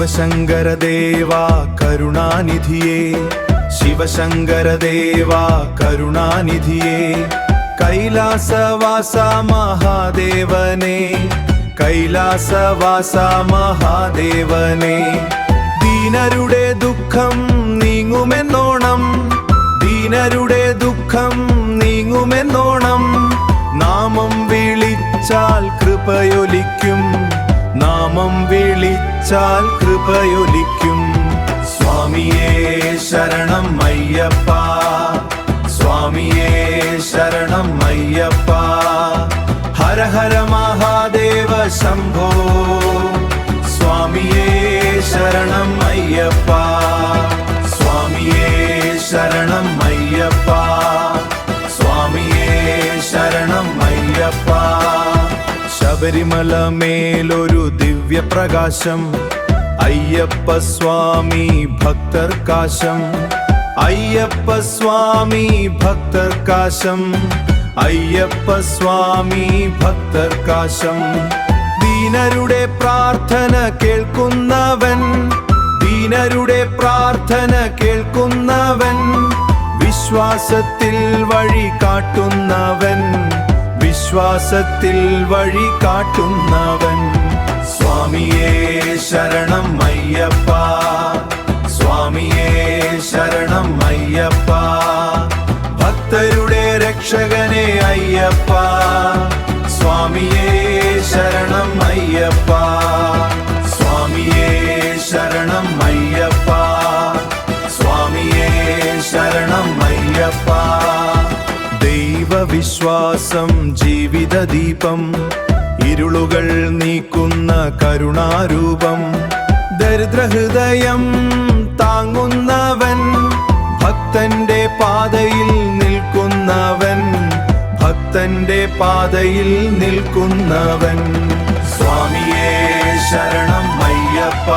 ശിവശങ്കരദേവാ കരുണാനിധിയേ, ശിവശങ്കരദേവാ കരുണാനിധിയേ, കൈലാസവാസ മഹാദേവനേ, കൈലാസവാസ മഹാദേവനേ, ദീനരുടെ ദുഃഖം നീങ്ങുമെന്നോണം, ദീനരുടെ ദുഃഖം നീങ്ങുമെന്നോണം, നാമം വിളിച്ചാൽ കൃപയൊലിക്കും, നാമം വിളിച്ചാൽ കൃപയൊലിക്കും. സ്വാമിയേ ശരണം അയ്യപ്പ, സ്വാമിയേ ശരണം അയ്യപ്പ, ഹര ഹര മഹാദേവ ശംഭോ, സ്വാമിയേ ശരണം അയ്യപ്പ, സ്വാമിയേ ശരണം അയ്യപ്പ, സ്വാമിയേ ശരണം അയ്യപ്പ. ശബരിമല മേലൊരു ദിവ്യപ്രകാശം, അയ്യപ്പ സ്വാമി ഭക്തർക്കാശം, അയ്യപ്പ സ്വാമി ഭക്തർക്കാശം, അയ്യപ്പ സ്വാമി ഭക്തർക്കാശം. ദീനരുടെ പ്രാർത്ഥന കേൾക്കുന്നവൻ, ദീനരുടെ പ്രാർത്ഥന കേൾക്കുന്നവൻ, വിശ്വാസത്തിൽ വഴി കാട്ടുന്നവൻ, വിശ്വാസത്തിൽ വഴി കാട്ടുന്നവൻ. സ്വാമിയേ ശരണം അയ്യപ്പ, സ്വാമിയേ ശരണം അയ്യപ്പ, ഭക്തരുടെ രക്ഷകനെ അയ്യപ്പ, സ്വാമിയേ ശരണം അയ്യപ്പ, സ്വാമിയേ ശരണം അയ്യപ്പ, സ്വാമിയേ ശരണം അയ്യപ്പ. ദൈവവിശ്വാസം ജീവിതദീപം, ഇരുളുകൾ നീക്കുന്ന കരുണാരൂപം, ദരിദ്രഹൃദയം താങ്ങുന്നവൻ, ഭക്തന്റെ പാതയിൽ നിൽക്കുന്നവൻ, ഭക്തന്റെ പാതയിൽ നിൽക്കുന്നവൻ. സ്വാമിയേ ശരണം അയ്യപ്പ.